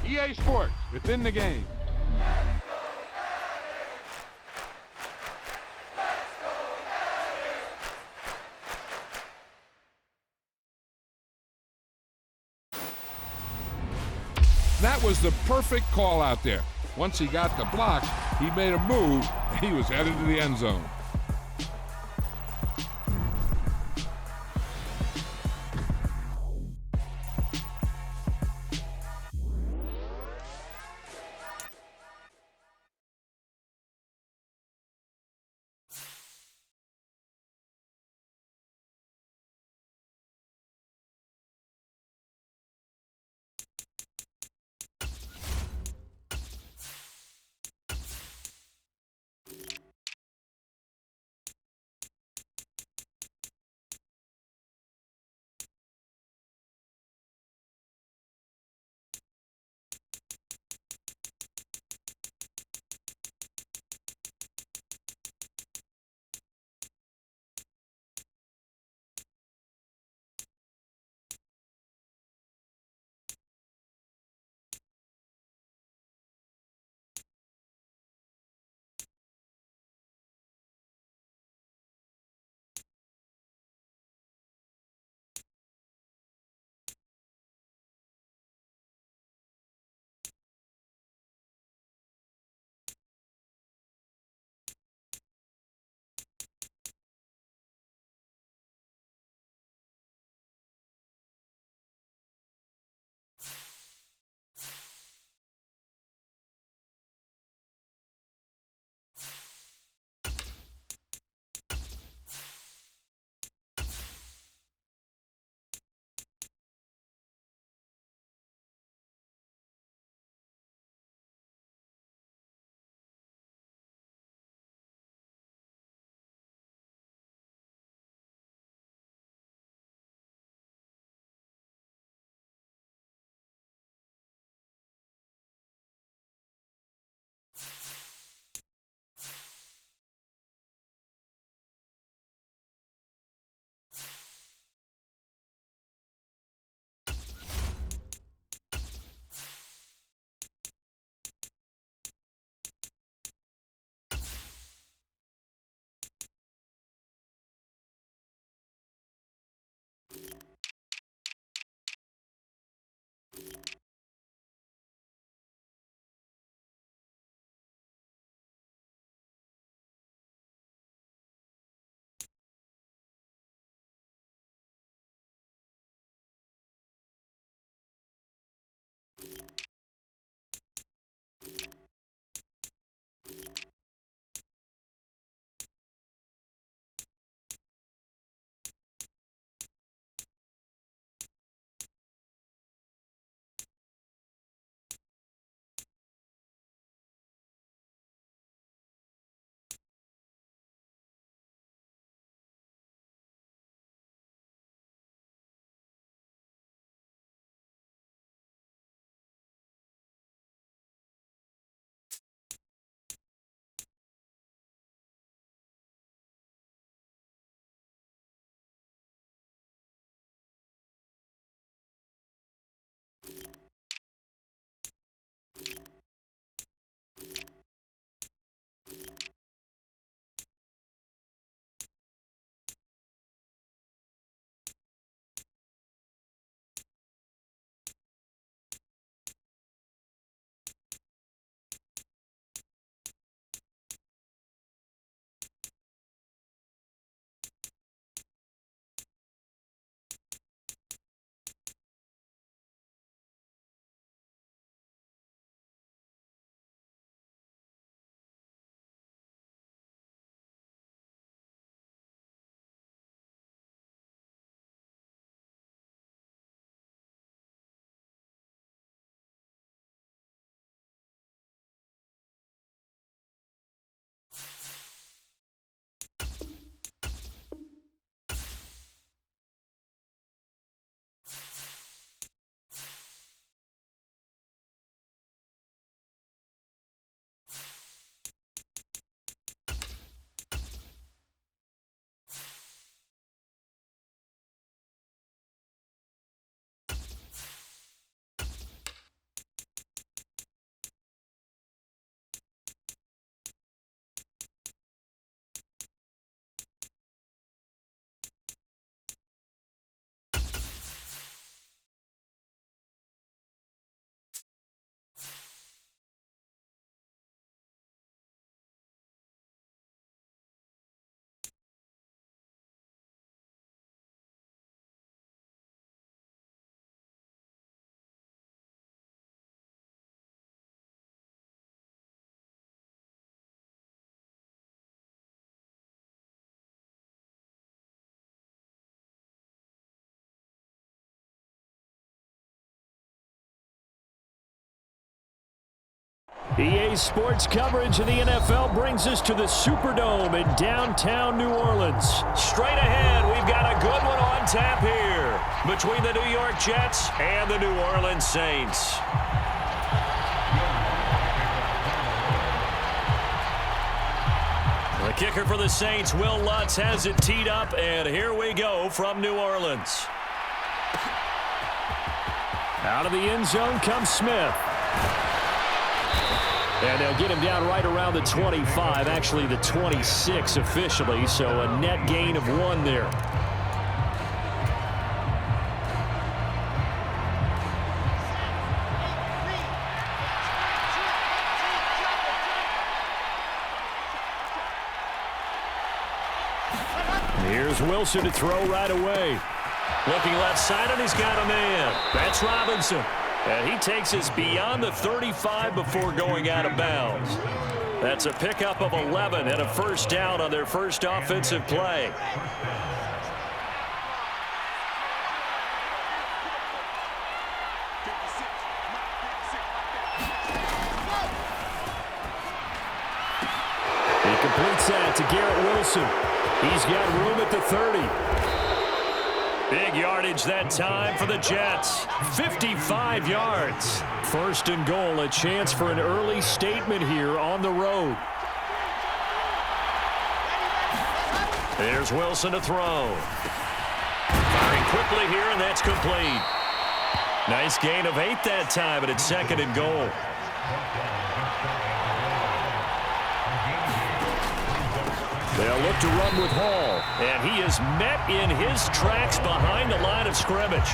EA Sports, within the game. That was the perfect call out there. Once he got the block, he made a move, and he was headed to the end zone. EA Sports coverage of the NFL brings us to the Superdome in downtown New Orleans. Straight ahead, we've got a good one on tap here between the New York Jets and the New Orleans Saints. The kicker for the Saints, Will Lutz, has it teed up, and here we go from New Orleans. Out of the end zone comes Smith. And they'll get him down right around the 25, actually the 26 officially, so a net gain of 1 there. Here's Wilson to throw right away. Looking left side, and he's got a man. That's Robinson. And he takes us beyond the 35 before going out of bounds. That's a pickup of 11 and a first down on their first offensive play. He completes that to Garrett Wilson. He's got room at the 30. Big yardage that time for the Jets. 55 yards. First and goal, a chance for an early statement here on the road. There's Wilson to throw. Firing quickly here, and that's complete. Nice gain of 8 that time, but it's second and goal. They'll look to run with Hall, and he is met in his tracks behind the line of scrimmage.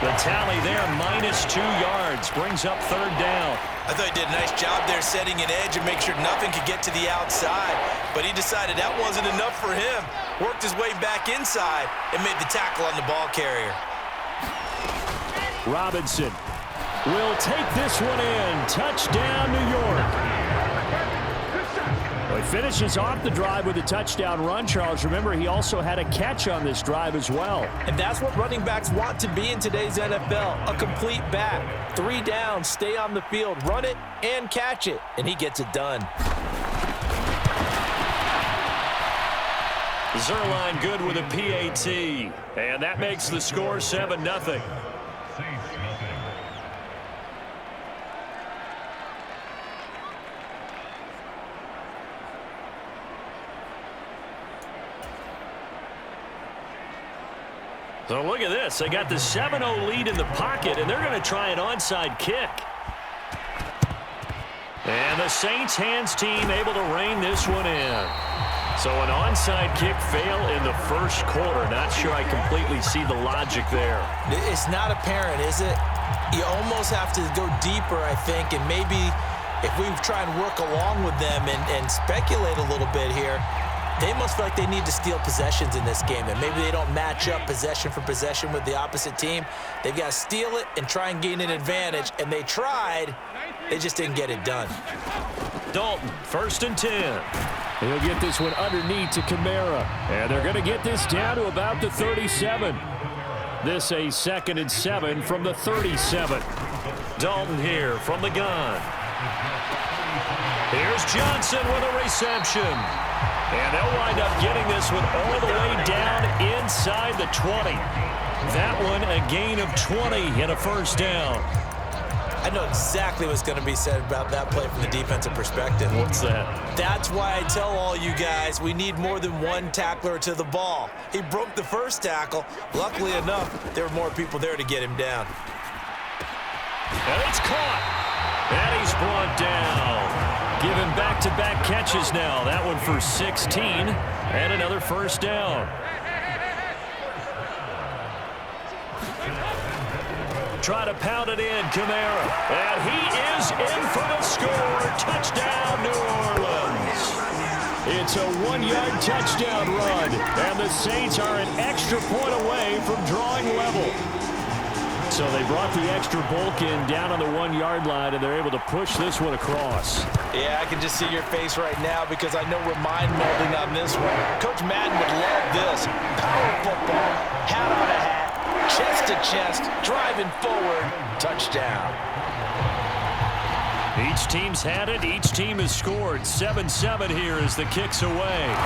The tally there, -2 yards, brings up third down. I thought he did a nice job there setting an edge and make sure nothing could get to the outside, but he decided that wasn't enough for him. Worked his way back inside and made the tackle on the ball carrier. Robinson will take this one in. Touchdown, New York. Well, he finishes off the drive with a touchdown run, Charles. Remember, he also had a catch on this drive as well. And that's what running backs want to be in today's NFL, a complete back. 3 downs, stay on the field, run it and catch it, and he gets it done. Zerline good with a PAT, and that makes the score 7-0. So look at this. They got the 7-0 lead in the pocket, and they're going to try an onside kick. And the Saints hands team able to rein this one in. So an onside kick fail in the first quarter. Not sure I completely see the logic there. It's not apparent, is it? You almost have to go deeper, I think, and maybe if we try and work along with them and speculate a little bit here, they must feel like they need to steal possessions in this game, and maybe they don't match up possession for possession with the opposite team. They've got to steal it and try and gain an advantage, and they tried. They just didn't get it done. Dalton, 1st and 10. He'll get this one underneath to Kamara, and they're going to get this down to about the 37. This a 2nd and 7 from the 37. Dalton here from the gun. Here's Johnson with a reception. And they'll wind up getting this one all the way down inside the 20. That one a gain of 20 and a first down. I know exactly what's going to be said about that play from the defensive perspective. What's that? That's why I tell all you guys we need more than one tackler to the ball. He broke the first tackle. Luckily enough, there were more people there to get him down. And it's caught. And he's brought down. Given back-to-back catches now. That one for 16 and another first down. Try to pound it in, Kamara. And he is in for the score. Touchdown, New Orleans. It's a 1-yard touchdown run. And the Saints are an extra point away from drawing level. So they brought the extra bulk in down on the 1-yard line, and they're able to push this one across. Yeah, I can just see your face right now because I know we're mind melding on this one. Coach Madden would love this. Power football, hat on a hat, chest to chest, driving forward, touchdown. Each team's had it. Each team has scored. 7-7 here as the kick's away.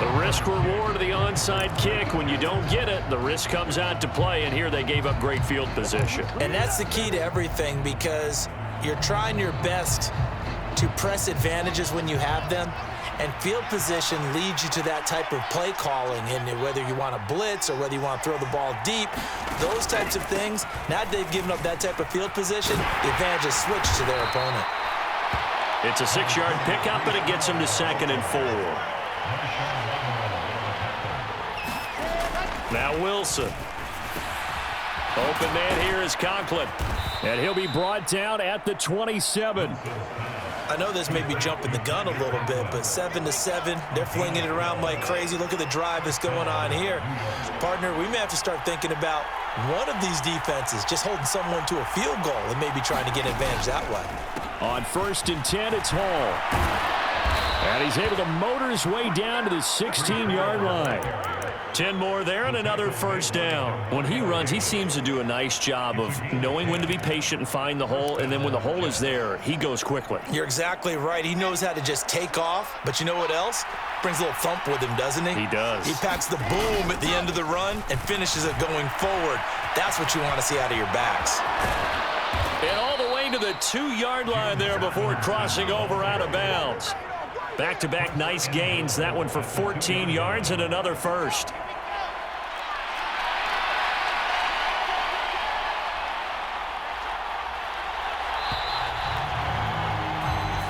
The risk reward of the onside kick. When you don't get it, the risk comes out to play, and here they gave up great field position. And that's the key to everything, because you're trying your best to press advantages when you have them, and field position leads you to that type of play calling, and whether you want to blitz or whether you want to throw the ball deep, those types of things. Now they've given up that type of field position, the advantage is switched to their opponent. It's a 6-yard pickup, and it gets them to 2nd and 4. Now Wilson. Open man here is Conklin. And he'll be brought down at the 27. I know this may be jumping the gun a little bit, but 7-7, they're flinging it around like crazy. Look at the drive that's going on here. Partner, we may have to start thinking about one of these defenses just holding someone to a field goal and maybe trying to get an advantage that way. On 1st and 10, it's Hall. And he's able to motor his way down to the 16-yard line. 10 more there and another first down. When he runs, he seems to do a nice job of knowing when to be patient and find the hole, and then when the hole is there, he goes quickly. You're exactly right. He knows how to just take off, but you know what else? Brings a little thump with him, doesn't he? He does. He packs the boom at the end of the run and finishes it going forward. That's what you want to see out of your backs. And all the way to the 2-yard line there before crossing over out of bounds. Back-to-back nice gains. That one for 14 yards and another first.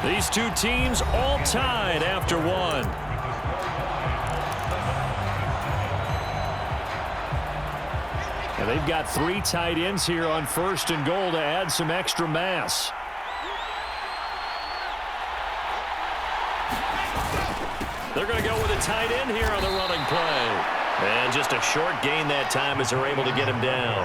These two teams all tied after one. And they've got 3 tight ends here on 1st and goal to add some extra mass. They're going to go with a tight end here on the running play. And just a short gain that time as they're able to get him down.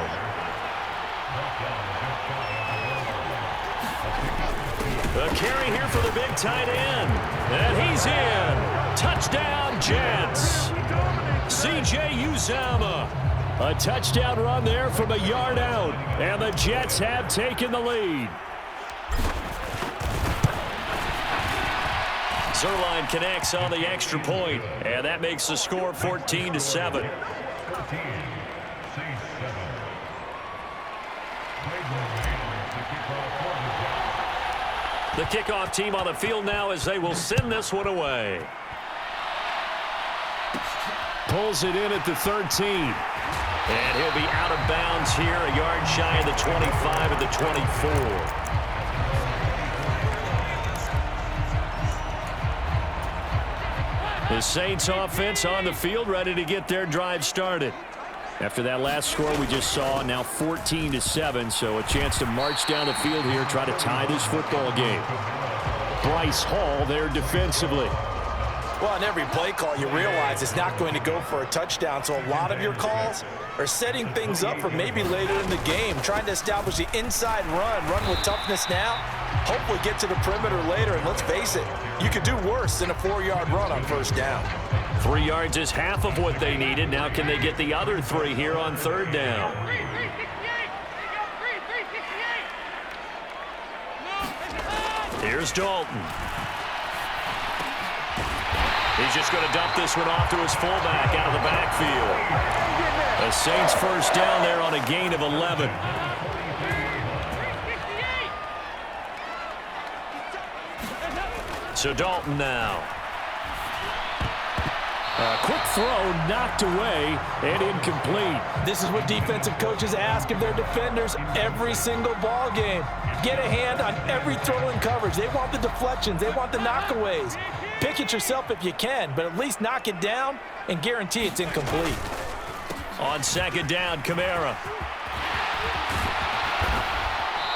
A carry here for the big tight end. And he's in. Touchdown, Jets. C.J. Uzomah. A touchdown run there from a yard out. And the Jets have taken the lead. Zerline connects on the extra point, and that makes the score 14-7. The kickoff team on the field now as they will send this one away. Pulls it in at the 13. And he'll be out of bounds here, a yard shy of the 25 at the 24. The Saints offense on the field, ready to get their drive started. After that last score we just saw, now 14-7, so a chance to march down the field here, try to tie this football game. Bryce Hall there defensively. Well, on every play call, you realize it's not going to go for a touchdown, so a lot of your calls are setting things up for maybe later in the game, trying to establish the inside run with toughness now, hopefully get to the perimeter later, and let's face it, you could do worse than a 4-yard run on 1st down. 3 yards is half of what they needed. Now can they get the other 3 here on 3rd down? Here's Dalton. He's just going to dump this one off to his fullback out of the backfield. The Saints first down there on a gain of 11. So Dalton now. A quick throw knocked away and incomplete. This is what defensive coaches ask of their defenders every single ball game. Get a hand on every throw in coverage. They want the deflections. They want the knockaways. Pick it yourself if you can, but at least knock it down and guarantee it's incomplete. On 2nd down, Kamara.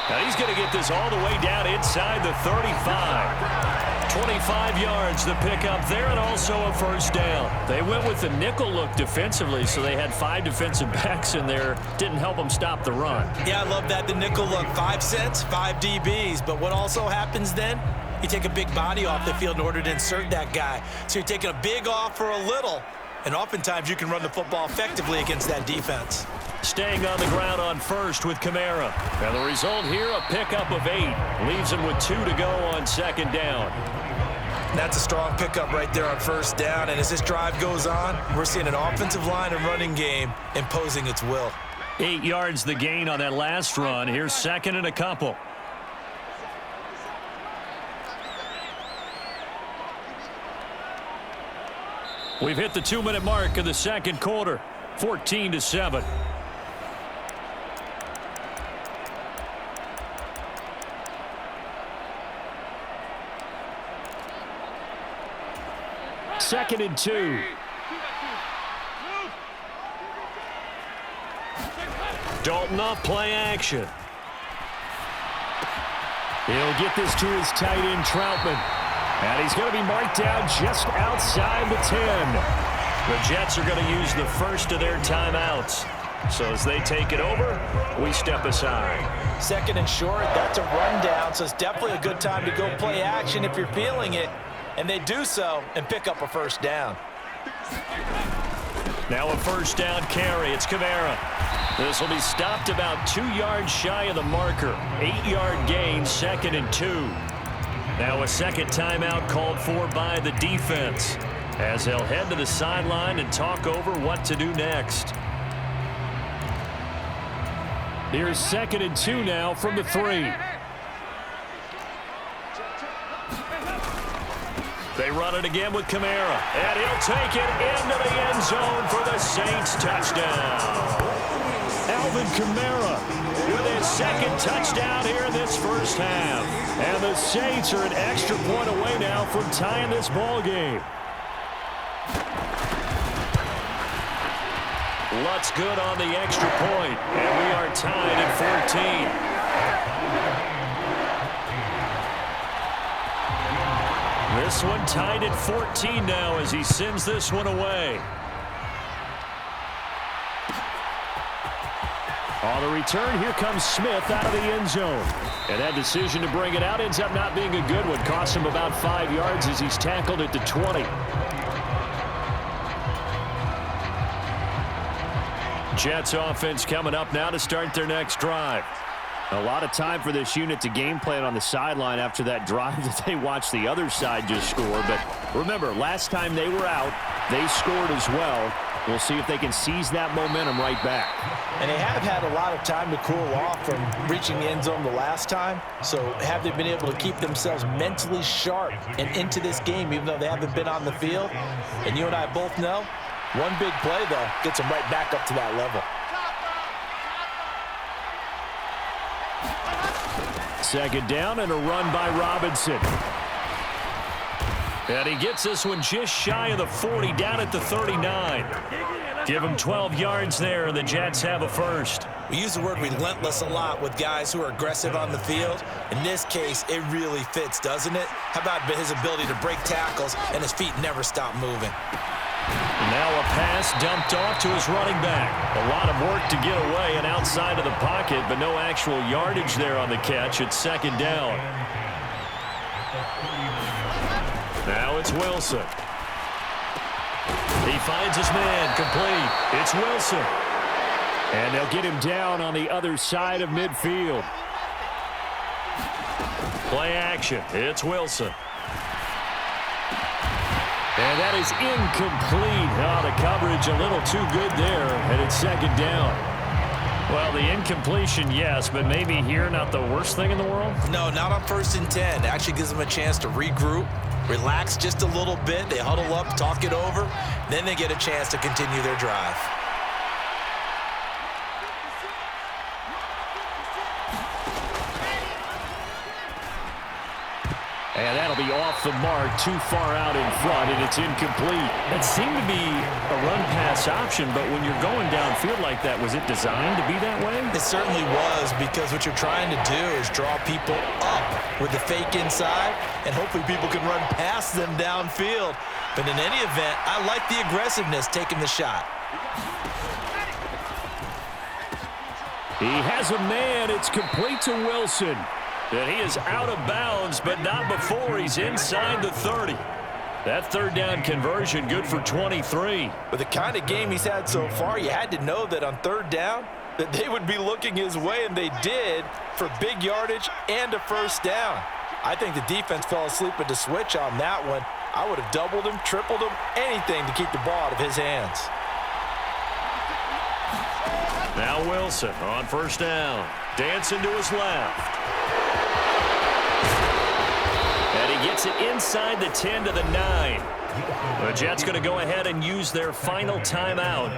Now he's going to get this all the way down inside the 35. 25 yards the pickup there, and also a first down. They went with the nickel look defensively, so they had 5 defensive backs in there. Didn't help them stop the run. Yeah, I love that, the nickel look. 5 cents, 5 DBs. But what also happens then? You take a big body off the field in order to insert that guy. So you're taking a big off for a little, and oftentimes you can run the football effectively against that defense. staying on the ground on first with Kamara. And the result here, a pickup of 8. Leaves him with 2 to go on second down. That's a strong pickup right there on first down. And as this drive goes on, we're seeing an offensive line and running game imposing its will. 8 yards the gain on that last run. Here's second and a couple. We've hit the 2-minute mark of the second quarter. 14-7. Second and 2. Dalton off play action. He'll get this to his tight end, Troutman. And he's going to be marked down just outside the 10. The Jets are going to use the first of their timeouts. So as they take it over, we step aside. Second and short, that's a rundown, so it's definitely a good time to go play action if you're feeling it. And they do so and pick up a first down. Now a first down carry. It's Kamara. This will be stopped about 2 yards shy of the marker. 8-yard gain, second and 2. Now a second timeout called for by the defense as they'll head to the sideline and talk over what to do next. Here's second and 2 now from the 3. They run it again with Kamara, and he'll take it into the end zone for the Saints touchdown. Alvin Kamara with his second touchdown here in this first half. And the Saints are an extra point away now from tying this ball game. Lutz good on the extra point, and we are tied at 14. This one tied at 14 now as he sends this one away. On the return, here comes Smith out of the end zone. And that decision to bring it out ends up not being a good one. Costs him about 5 yards as he's tackled at the 20. Jets offense coming up now to start their next drive. A lot of time for this unit to game plan on the sideline after that drive that they watched the other side just score. But remember, last time they were out, they scored as well. We'll see if they can seize that momentum right back. And they have had a lot of time to cool off from reaching the end zone the last time. So have they been able to keep themselves mentally sharp and into this game, even though they haven't been on the field? And you and I both know, one big play, though, gets them right back up to that level. Second down and a run by Robinson. And he gets this one just shy of the 40, down at the 39. Give him 12 yards there, and the Jets have a first. We use the word relentless a lot with guys who are aggressive on the field. In this case, it really fits, doesn't it? How about his ability to break tackles and his feet never stop moving? Now a pass dumped off to his running back. A lot of work to get away and outside of the pocket, but no actual yardage there on the catch. It's second down. Now it's Wilson. He finds his man, complete. It's Wilson. And they'll get him down on the other side of midfield. Play action. It's Wilson. And that is incomplete. Oh, the coverage a little too good there, and it's second down. Well, the incompletion, yes, but maybe here not the worst thing in the world? No, not on 1st and 10. It actually gives them a chance to regroup, relax just a little bit. They huddle up, talk it over. Then they get a chance to continue their drive. And that'll be off the mark, too far out in front, and it's incomplete. That seemed to be a run-pass option, but when you're going downfield like that, was it designed to be that way? It certainly was, because what you're trying to do is draw people up with the fake inside, and hopefully people can run past them downfield. But in any event, I like the aggressiveness taking the shot. He has a man. It's complete to Wilson. And he is out of bounds, but not before he's inside the 30. That third down conversion good for 23. With the kind of game he's had so far, you had to know that on third down that they would be looking his way, and they did, for big yardage and a first down. I think the defense fell asleep at the switch on that one. I would have doubled him, tripled him, anything to keep the ball out of his hands. Now Wilson on first down. Dancing to his left. And he gets it inside the 10 to the 9. The Jets going to go ahead and use their final timeout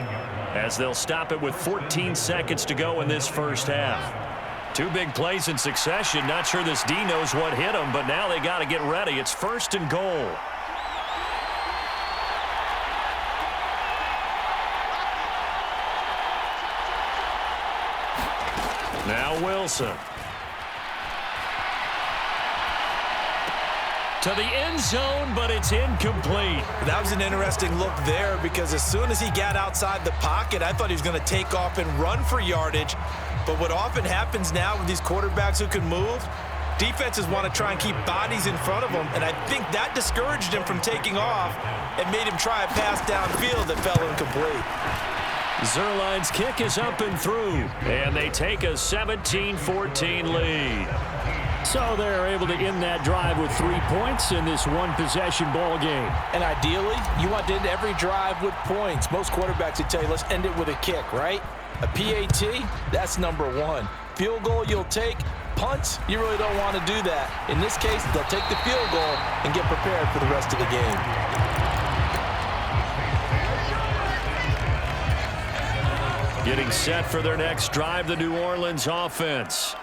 as they'll stop it with 14 seconds to go in this first half. Two big plays in succession. Not sure this D knows what hit him, but now they got to get ready. It's first and goal. Now Wilson. To the end zone, but it's incomplete. That was an interesting look there because as soon as he got outside the pocket, I thought he was going to take off and run for yardage. But what often happens now with these quarterbacks who can move, defenses want to try and keep bodies in front of them, and I think that discouraged him from taking off and made him try a pass downfield that fell incomplete. Zerline's kick is up and through, and they take a 17-14 lead. So they're able to end that drive with 3 points in this one-possession ball game. And ideally, you want to end every drive with points. Most quarterbacks would tell you, let's end it with a kick, right? A PAT, that's number one. Field goal you'll take. Punts, you really don't want to do that. In this case, they'll take the field goal and get prepared for the rest of the game. Getting set for their next drive, the New Orleans offense.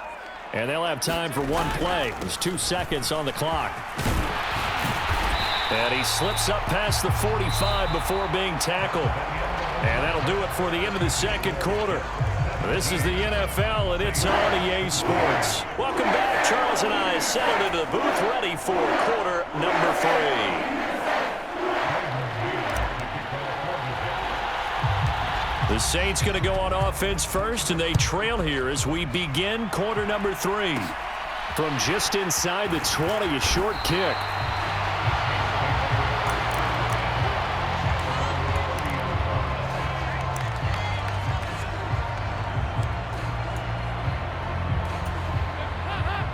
And they'll have time for one play. There's 2 seconds on the clock. And he slips up past the 45 before being tackled. And that'll do it for the end of the second quarter. This is the NFL, and it's on EA Sports. Welcome back. Charles and I settled into the booth, ready for quarter number 3. The Saints going to go on offense first, and they trail here as we begin quarter number 3. From just inside the 20, a short kick.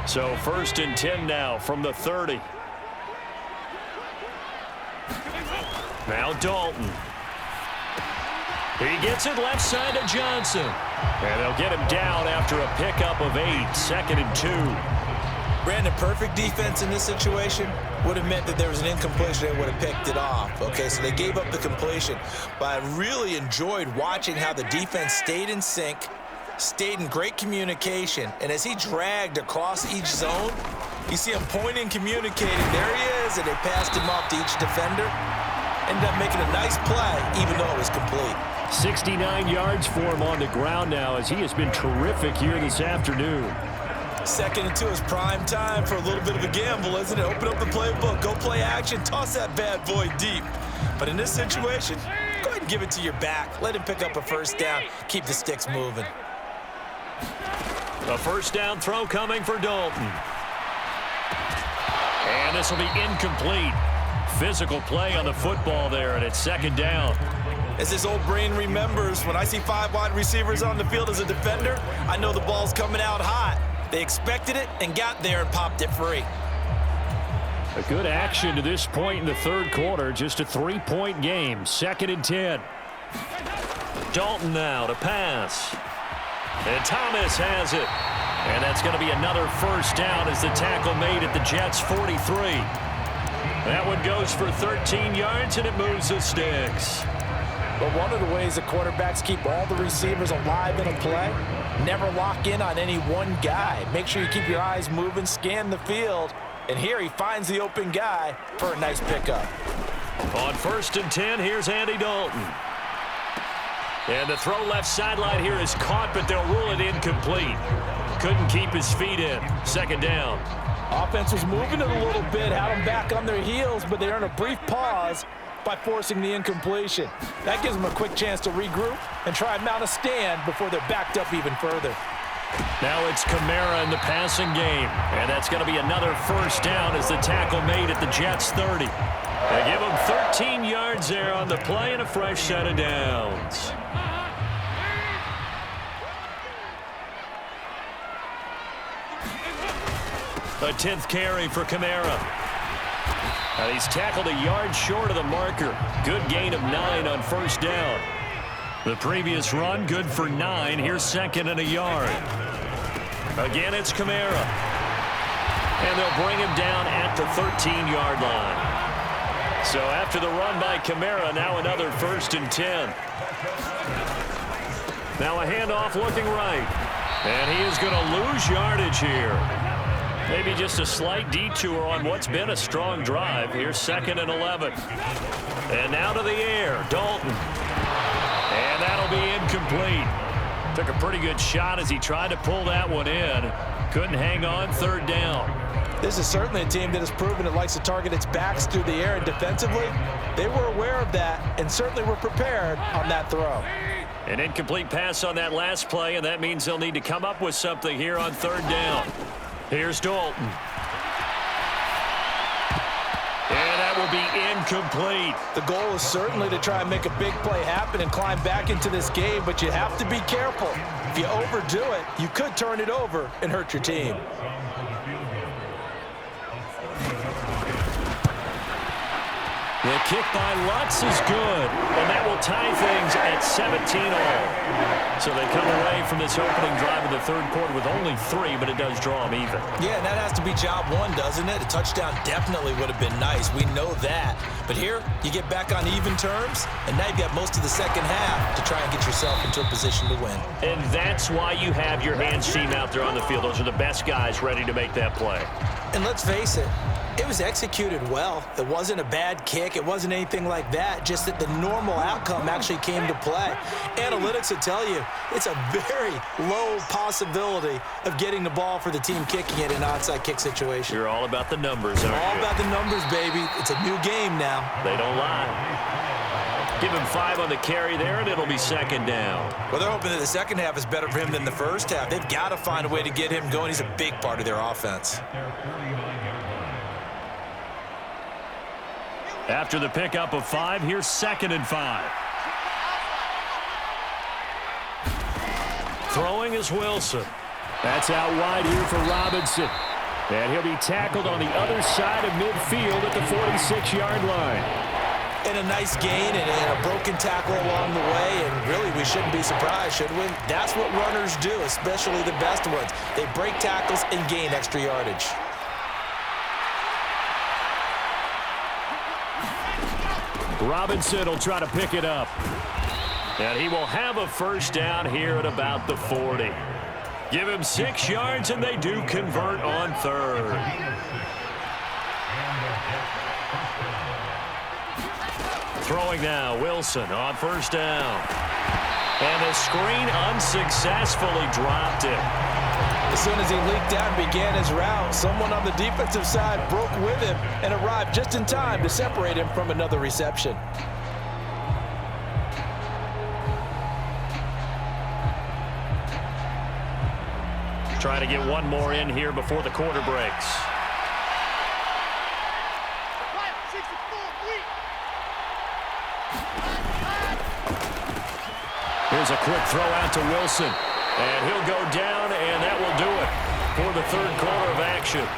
So first and 10 now from the 30. Now Dalton. He gets it left side to Johnson. And they'll get him down after a pickup of 8, 2nd and 2. Brandon, perfect defense in this situation would have meant that there was an incompletion and would have picked it off. Okay, so they gave up the completion. But I really enjoyed watching how the defense stayed in sync, stayed in great communication, and as he dragged across each zone, you see him pointing, communicating. There he is, and they passed him off to each defender. Ended up making a nice play, even though it was complete. 69 yards for him on the ground now as he has been terrific here this afternoon. 2nd and 2 is prime time for a little bit of a gamble, isn't it? Open up the playbook, go play action, toss that bad boy deep. But in this situation, go ahead and give it to your back. Let him pick up a first down, keep the sticks moving. A first down throw coming for Dalton. And this will be incomplete. Physical play on the football there, and it's 2nd down. As his old brain remembers, when I see 5 wide receivers on the field as a defender, I know the ball's coming out hot. They expected it and got there and popped it free. A good action to this point in the third quarter. Just a 3-point game. 2nd and 10. Dalton now to pass. And Thomas has it. And that's going to be another first down as the tackle made at the Jets' 43. That one goes for 13 yards, and it moves the sticks. But one of the ways the quarterbacks keep all the receivers alive in a play, never lock in on any one guy. Make sure you keep your eyes moving, scan the field, and here he finds the open guy for a nice pickup. On 1st and 10, here's Andy Dalton. And the throw left sideline here is caught, but they'll rule it incomplete. Couldn't keep his feet in. 2nd down. Offense was moving it a little bit, had them back on their heels, but they earned a brief pause by forcing the incompletion. That gives them a quick chance to regroup and try and mount a stand before they're backed up even further. Now it's Kamara in the passing game, and that's going to be another first down as the tackle made at the Jets' 30. They give him 13 yards there on the play and a fresh set of downs. A 10th carry for Kamara. And he's tackled a yard short of the marker. Good gain of 9 on first down. The previous run, good for 9. Here's second and a yard. Again, it's Kamara. And they'll bring him down at the 13-yard line. So after the run by Kamara, now another 1st and 10. Now a handoff looking right. And he is going to lose yardage here. Maybe just a slight detour on what's been a strong drive. Here's 2nd and 11. And now to the air, Dalton. And that'll be incomplete. Took a pretty good shot as he tried to pull that one in. Couldn't hang on, 3rd down. This is certainly a team that has proven it likes to target its backs through the air, and defensively, they were aware of that and certainly were prepared on that throw. An incomplete pass on that last play, and that means they'll need to come up with something here on 3rd down. Here's Dalton. And that will be incomplete. The goal is certainly to try and make a big play happen and climb back into this game, but you have to be careful. If you overdo it, you could turn it over and hurt your team. The kick by Lutz is good, and that will tie things at 17-all. So they come away from this opening drive in the 3rd quarter with only 3, but it does draw them even. Yeah, and that has to be job 1, doesn't it? A touchdown definitely would have been nice. We know that. But here, you get back on even terms, and now you've got most of the second half to try and get yourself into a position to win. And that's why you have your hands team out there on the field. Those are the best guys ready to make that play. And let's face it, it was executed well. It wasn't a bad kick. It wasn't anything like that. Just that the normal outcome actually came to play. Analytics will tell you it's a very low possibility of getting the ball for the team kicking it in an onside kick situation. You're all about the numbers, aren't you? All about the numbers, baby. It's a new game now. They don't lie. Give him 5 on the carry there, and it'll be 2nd down. Well, they're hoping that the second half is better for him than the first half. They've got to find a way to get him going. He's a big part of their offense. After the pickup of 5, here's 2nd and 5. Throwing is Wilson. That's out wide here for Robinson. And he'll be tackled on the other side of midfield at the 46-yard line. And a nice gain and a broken tackle along the way, and really we shouldn't be surprised, should we? That's what runners do, especially the best ones. They break tackles and gain extra yardage. Robinson will try to pick it up. And he will have a 1st down here at about the 40. Give him 6 yards, and they do convert on 3rd. Throwing now, Wilson on 1st down. And the screen unsuccessfully dropped it. As soon as he leaked out and began his route, someone on the defensive side broke with him and arrived just in time to separate him from another reception. Trying to get one more in here before the quarter breaks. Here's a quick throw out to Wilson. And he'll go down, and that will do it for the 3rd quarter of action.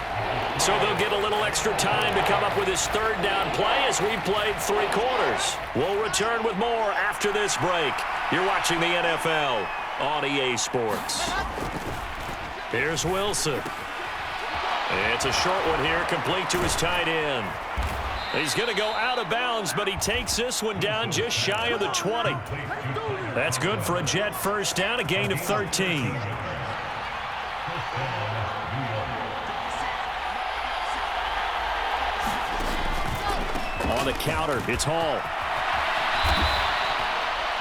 So they'll get a little extra time to come up with his 3rd down play as we played 3 quarters. We'll return with more after this break. You're watching the NFL on EA Sports. Here's Wilson. It's a short one here, complete to his tight end. He's going to go out of bounds, but he takes this one down just shy of the 20. That's good for a Jet 1st down, a gain of 13. On the counter, it's Hall.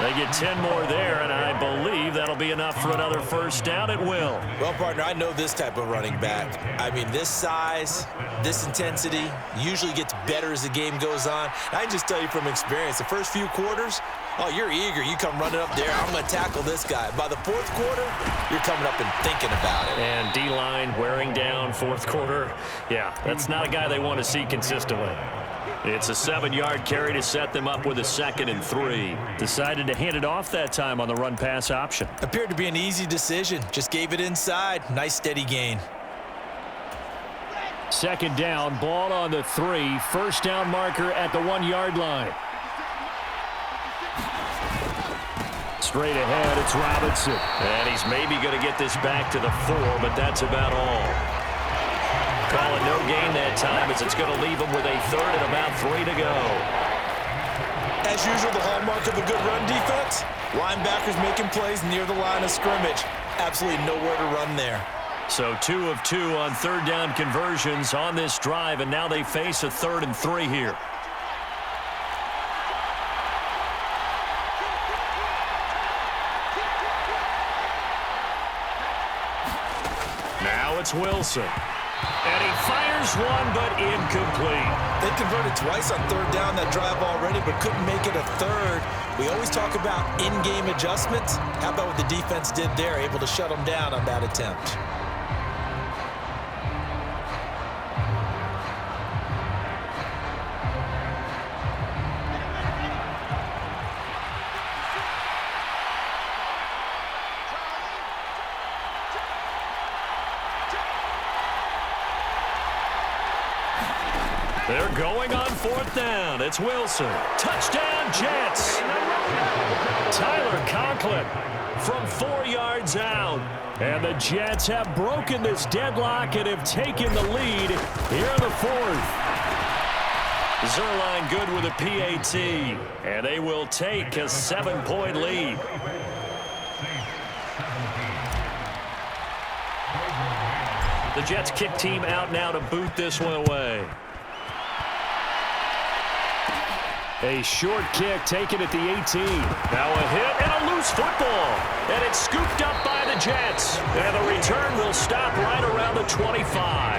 They get 10 more there, and I believe that'll be enough for another 1st down. It will. Well, partner, I know this type of running back. I mean, this size, this intensity usually gets better as the game goes on. I can just tell you from experience, the first few quarters, oh, you're eager. You come running up there. I'm going to tackle this guy. By the 4th quarter, you're coming up and thinking about it. And D-line wearing down 4th quarter. Yeah, that's not a guy they want to see consistently. It's a 7-yard carry to set them up with a 2nd and 3. Decided to hand it off that time on the run-pass option. Appeared to be an easy decision. Just gave it inside. Nice steady gain. 2nd down, ball on the 3. First down marker at the 1-yard line. Straight ahead, it's Robinson. And he's maybe going to get this back to the 4, but that's about all. Call it no gain that time as it's going to leave him with a 3rd and about 3 to go. As usual, the hallmark of a good run defense, linebackers making plays near the line of scrimmage. Absolutely nowhere to run there. So 2 of 2 on 3rd down conversions on this drive, and now they face a 3rd and 3 here. Now it's Wilson. And he fires one, but incomplete. They converted twice on 3rd down that drive already, but couldn't make it a 3rd. We always talk about in-game adjustments. How about what the defense did there, able to shut them down on that attempt? They're going on 4th down. It's Wilson. Touchdown, Jets. Tyler Conklin from 4 yards out. And the Jets have broken this deadlock and have taken the lead here in the 4th. Zerline good with a PAT. And they will take a 7-point lead. The Jets kick team out now to boot this one away. A short kick taken at the 18. Now a hit and a loose football. And it's scooped up by the Jets. And the return will stop right around the 25.